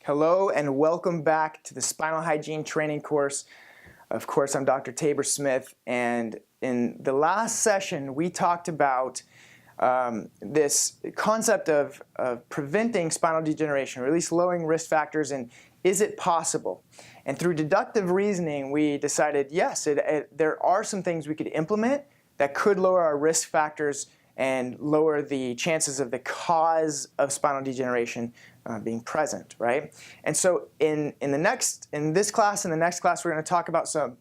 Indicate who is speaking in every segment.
Speaker 1: Hello and welcome back to the Spinal Hygiene training course. Of course, I'm Dr. Tabor Smith, and in the last session we talked about this concept of preventing spinal degeneration, or at least lowering risk factors, and is it possible? And through deductive reasoning, we decided yes, there are some things we could implement that could lower our risk factors and lower the chances of the cause of spinal degeneration being present, right? And so in this class and the next class, we're going to talk about some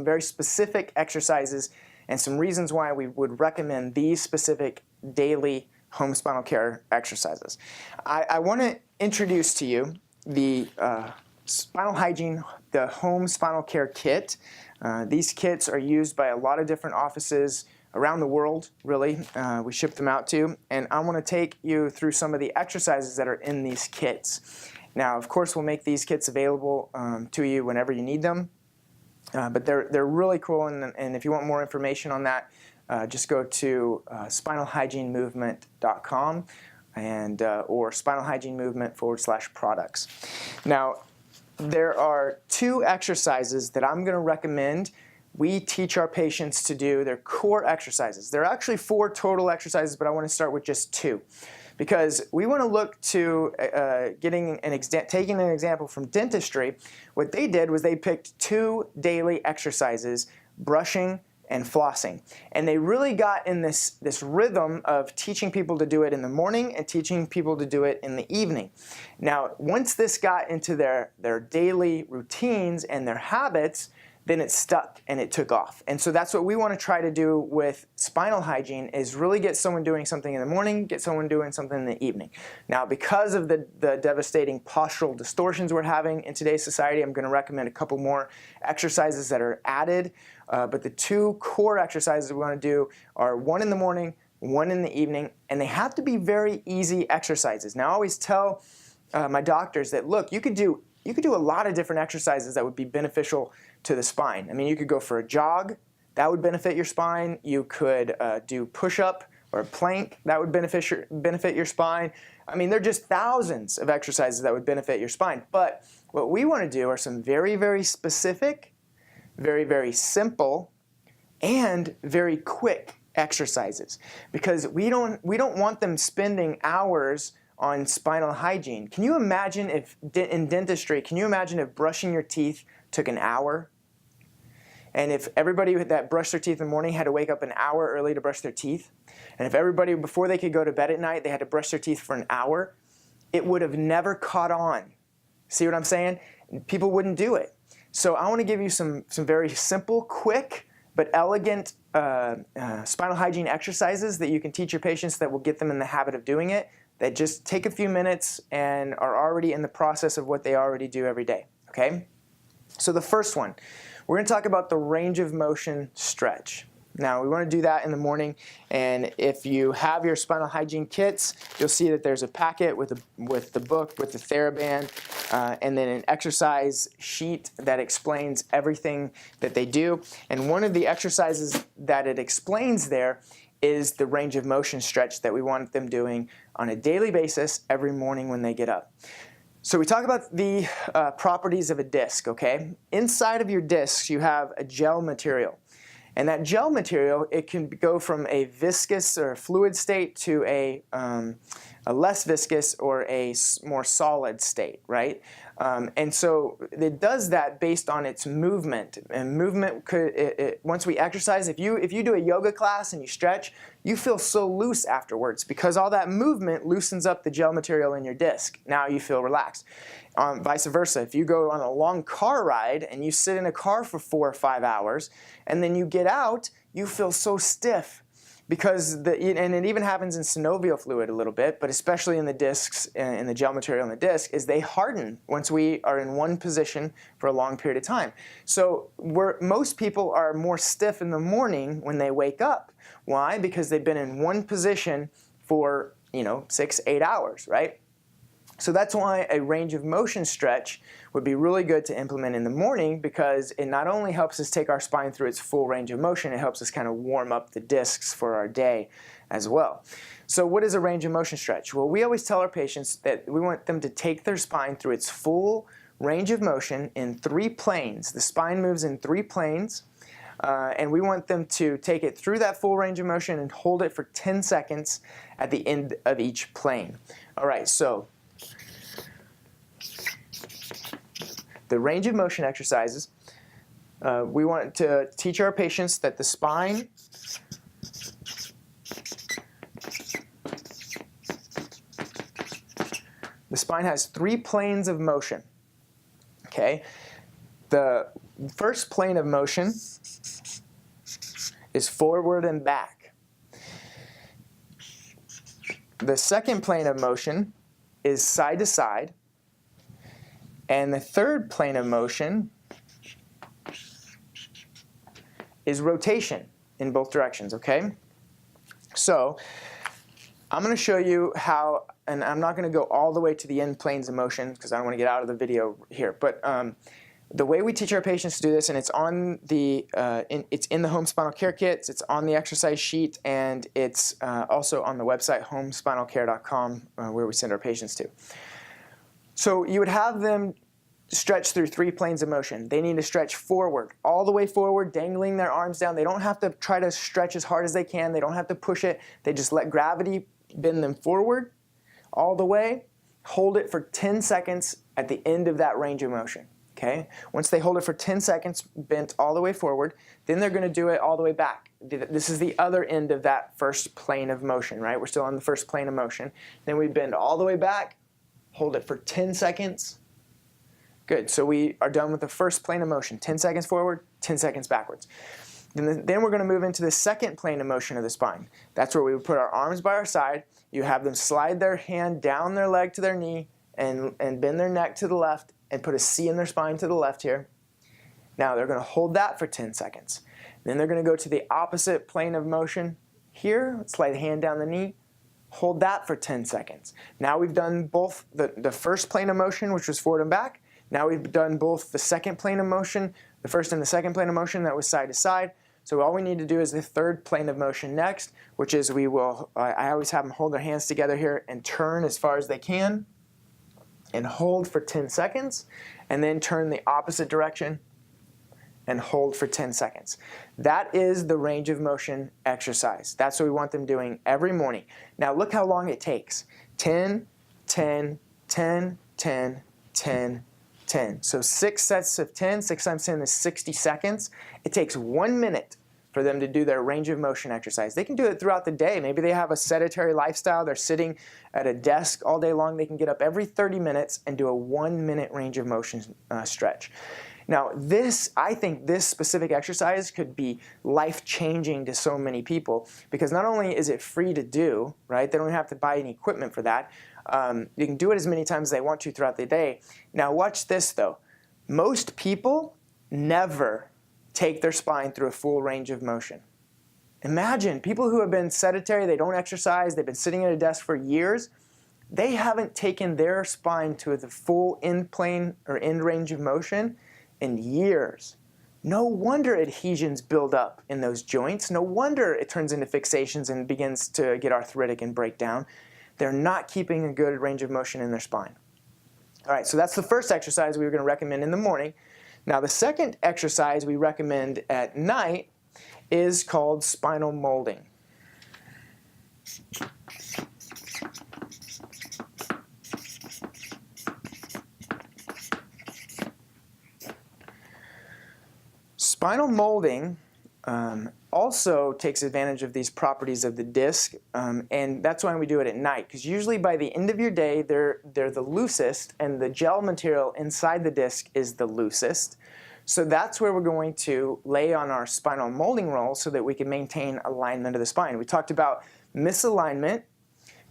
Speaker 1: very specific exercises and some reasons why we would recommend these specific daily home spinal care exercises. I want to introduce to you the Spinal Hygiene, the home spinal care kit. These kits are used by a lot of different offices around the world, really. We ship them out to, and I want to take you through some of the exercises that are in these kits. Now, of course, we'll make these kits available to you whenever you need them, but they're really cool, and if you want more information on that, just go to spinalhygienemovement.com and or spinalhygienemovement/products. Now, there are two exercises that I'm going to recommend we teach our patients to do. Their core exercises. There are actually 4 total exercises, but I want to start with just 2. Because we want to look to taking an example from dentistry. What they did was they picked 2 daily exercises, brushing and flossing. And they really got in this rhythm of teaching people to do it in the morning and teaching people to do it in the evening. Now, once this got into their daily routines and their habits, then it stuck and it took off. And so that's what we want to try to do with spinal hygiene, is really get someone doing something in the morning, get someone doing something in the evening. Now, because of the devastating postural distortions we're having in today's society, I'm going to recommend a couple more exercises that are added. But the 2 core exercises we want to do are 1 in the morning, 1 in the evening, and they have to be very easy exercises. Now, I always tell my doctors that, look, you could do a lot of different exercises that would be beneficial to the spine. I mean, you could go for a jog, that would benefit your spine. You could do push-up or a plank, that would benefit your spine. I mean, there are just thousands of exercises that would benefit your spine. But what we want to do are some very, very specific, very, very simple, and very quick exercises, because we don't want them spending hours on spinal hygiene. Can you imagine if in dentistry, can you imagine if brushing your teeth took an hour? And if everybody that brushed their teeth in the morning had to wake up an hour early to brush their teeth, and if everybody, before they could go to bed at night, they had to brush their teeth for an hour, it would have never caught on. See what I'm saying? People wouldn't do it. So I want to give you some very simple, quick, but elegant spinal hygiene exercises that you can teach your patients that will get them in the habit of doing it, that just take a few minutes and are already in the process of what they already do every day, okay? So the first one, we're going to talk about the range of motion stretch. Now, we want to do that in the morning, and if you have your spinal hygiene kits, you'll see that there's a packet with the book, with the TheraBand, and then an exercise sheet that explains everything that they do. And one of the exercises that it explains there is the range of motion stretch that we want them doing on a daily basis every morning when they get up. So we talk about the properties of a disc, okay? Inside of your discs, you have a gel material. And that gel material, it can go from a viscous or fluid state to a less viscous or a more solid state, right? And so it does that based on its movement. And movement could, once we exercise, if you do a yoga class and you stretch, you feel so loose afterwards because all that movement loosens up the gel material in your disc. Now you feel relaxed. Vice versa, if you go on a long car ride and you sit in a car for 4 or 5 hours and then you get out, you feel so stiff. Because and it even happens in synovial fluid a little bit, but especially in the discs, in the gel material in the disc, is they harden once we are in one position for a long period of time. So most people are more stiff in the morning when they wake up. Why? Because they've been in one position for 6, 8 hours, right? So that's why a range of motion stretch would be really good to implement in the morning, because it not only helps us take our spine through its full range of motion, it helps us kind of warm up the discs for our day as well. So what is a range of motion stretch? Well, we always tell our patients that we want them to take their spine through its full range of motion in 3 planes. The spine moves in 3 planes, and we want them to take it through that full range of motion and hold it for 10 seconds at the end of each plane. All right, so the range of motion exercises, we want to teach our patients that the spine has 3 planes of motion. Okay, the first plane of motion is forward and back. The second plane of motion is side to side. And the third plane of motion is rotation in both directions, okay? So I'm going to show you how, and I'm not going to go all the way to the end planes of motion because I don't want to get out of the video here, but the way we teach our patients to do this, and it's on the it's in the Home Spinal Care Kits, it's on the exercise sheet, and it's also on the website homespinalcare.com where we send our patients to. So you would have them stretch through 3 planes of motion. They need to stretch forward, all the way forward, dangling their arms down. They don't have to try to stretch as hard as they can. They don't have to push it. They just let gravity bend them forward all the way. Hold it for 10 seconds at the end of that range of motion. Okay? Once they hold it for 10 seconds bent all the way forward, then they're going to do it all the way back. This is the other end of that first plane of motion, right? We're still on the first plane of motion. Then we bend all the way back. Hold it for 10 seconds. Good, so we are done with the first plane of motion. 10 seconds forward, 10 seconds backwards. Then we're going to move into the second plane of motion of the spine. That's where we would put our arms by our side. You have them slide their hand down their leg to their knee and bend their neck to the left and put a C in their spine to the left here. Now they're going to hold that for 10 seconds. Then they're going to go to the opposite plane of motion here. Slide the hand down the knee. Hold that for 10 seconds. Now we've done both the first plane of motion, which was forward and back. Now we've done both the second plane of motion, the first and the second plane of motion, that was side to side. So all we need to do is the third plane of motion next, which is I always have them hold their hands together here and turn as far as they can and hold for 10 seconds, and then turn the opposite direction and hold for 10 seconds. That is the range of motion exercise. That's what we want them doing every morning. Now look how long it takes. 10, 10, 10, 10, 10, 10. So 6 sets of 10, 6 times 10 is 60 seconds. It takes 1 minute for them to do their range of motion exercise. They can do it throughout the day. Maybe they have a sedentary lifestyle. They're sitting at a desk all day long. They can get up every 30 minutes and do a 1-minute range of motion stretch. Now I think this specific exercise could be life-changing to so many people, because not only is it free to do, right? They don't have to buy any equipment for that. You can do it as many times as they want to throughout the day. Now watch this though. Most people never take their spine through a full range of motion. Imagine people who have been sedentary, they don't exercise, they've been sitting at a desk for years. They haven't taken their spine to the full end plane or end range of motion in years. No wonder adhesions build up in those joints. No wonder it turns into fixations and begins to get arthritic and break down. They're not keeping a good range of motion in their spine. All right, so that's the first exercise we were going to recommend in the morning. Now the second exercise we recommend at night is called spinal molding. Spinal molding also takes advantage of these properties of the disc, and that's why we do it at night, because usually by the end of your day they're the loosest and the gel material inside the disc is the loosest. So that's where we're going to lay on our spinal molding roll so that we can maintain alignment of the spine. We talked about misalignment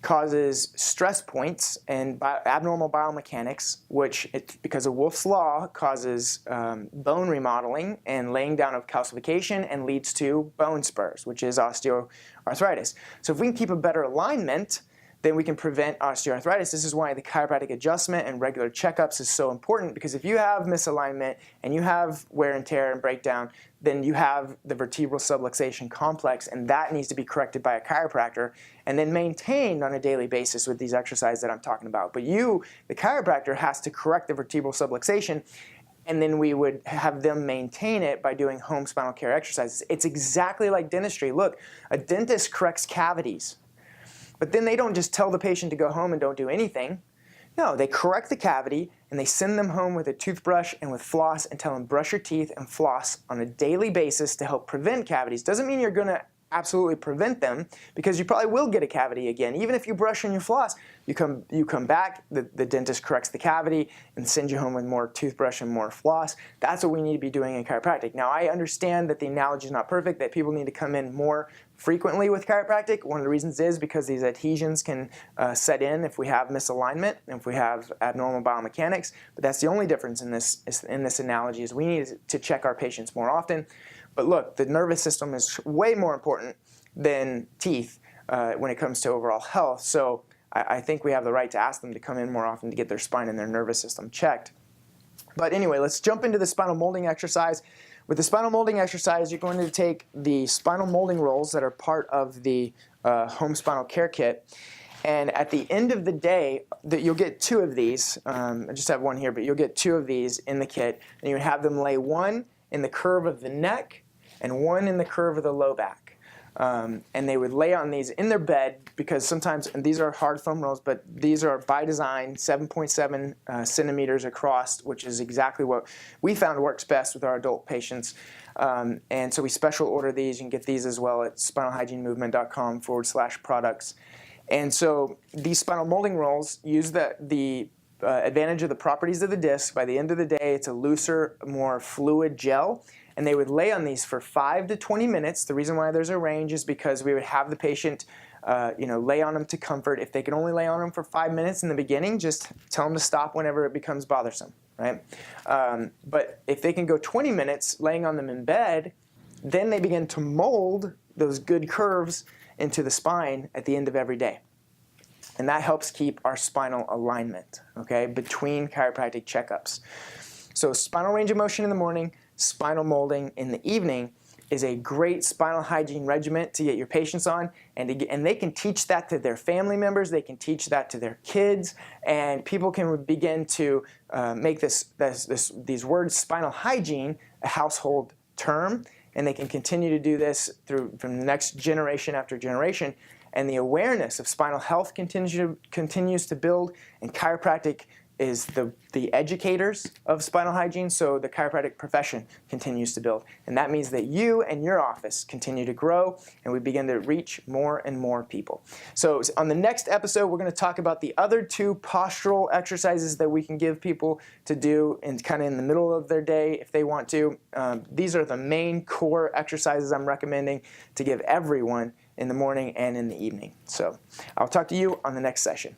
Speaker 1: causes stress points and abnormal biomechanics, which, because of Wolff's Law, causes bone remodeling and laying down of calcification and leads to bone spurs, which is osteoarthritis. So if we can keep a better alignment, then we can prevent osteoarthritis. This is why the chiropractic adjustment and regular checkups is so important, because if you have misalignment and you have wear and tear and breakdown, then you have the vertebral subluxation complex, and that needs to be corrected by a chiropractor and then maintained on a daily basis with these exercises that I'm talking about. But you, the chiropractor, has to correct the vertebral subluxation, and then we would have them maintain it by doing home spinal care exercises. It's exactly like dentistry. Look, a dentist corrects cavities, but then they don't just tell the patient to go home and don't do anything. No, they correct the cavity and they send them home with a toothbrush and with floss and tell them brush your teeth and floss on a daily basis to help prevent cavities. Doesn't mean you're going to absolutely prevent them, because you probably will get a cavity again. Even if you brush and you floss, you come back, the dentist corrects the cavity and sends you home with more toothbrush and more floss. That's what we need to be doing in chiropractic. Now, I understand that the analogy is not perfect, that people need to come in more frequently with chiropractic. One of the reasons is because these adhesions can set in if we have misalignment and if we have abnormal biomechanics. But that's the only difference in this analogy, is we need to check our patients more often. But look, the nervous system is way more important than teeth when it comes to overall health. So I think we have the right to ask them to come in more often to get their spine and their nervous system checked. But anyway, let's jump into the spinal molding exercise. With the spinal molding exercise, you're going to take the spinal molding rolls that are part of the home spinal care kit. And at the end of the day, you'll get 2 of these. I just have one here, but you'll get 2 of these in the kit. And you have them lay one in the curve of the neck and one in the curve of the low back. And they would lay on these in their bed, because sometimes, and these are hard foam rolls, but these are by design 7.7 centimeters across, which is exactly what we found works best with our adult patients. And so we special order these. You can get these as well at spinalhygienemovement.com/products. And so these spinal molding rolls use the advantage of the properties of the disc. By the end of the day, it's a looser, more fluid gel. And they would lay on these for 5 to 20 minutes. The reason why there's a range is because we would have the patient lay on them to comfort. If they can only lay on them for 5 minutes in the beginning, just tell them to stop whenever it becomes bothersome, right? But if they can go 20 minutes laying on them in bed, then they begin to mold those good curves into the spine at the end of every day. And that helps keep our spinal alignment, okay, between chiropractic checkups. So spinal range of motion in the morning, spinal molding in the evening is a great spinal hygiene regimen to get your patients on, and they can teach that to their family members, they can teach that to their kids, and people can begin to make these words spinal hygiene a household term, and they can continue to do this from the next generation after generation, and the awareness of spinal health continues to build, and chiropractic is the educators of spinal hygiene, so the chiropractic profession continues to build. And that means that you and your office continue to grow, and we begin to reach more and more people. So on the next episode, we're going to talk about the other 2 postural exercises that we can give people to do kind of in the middle of their day if they want to. These are the main core exercises I'm recommending to give everyone in the morning and in the evening. So I'll talk to you on the next session.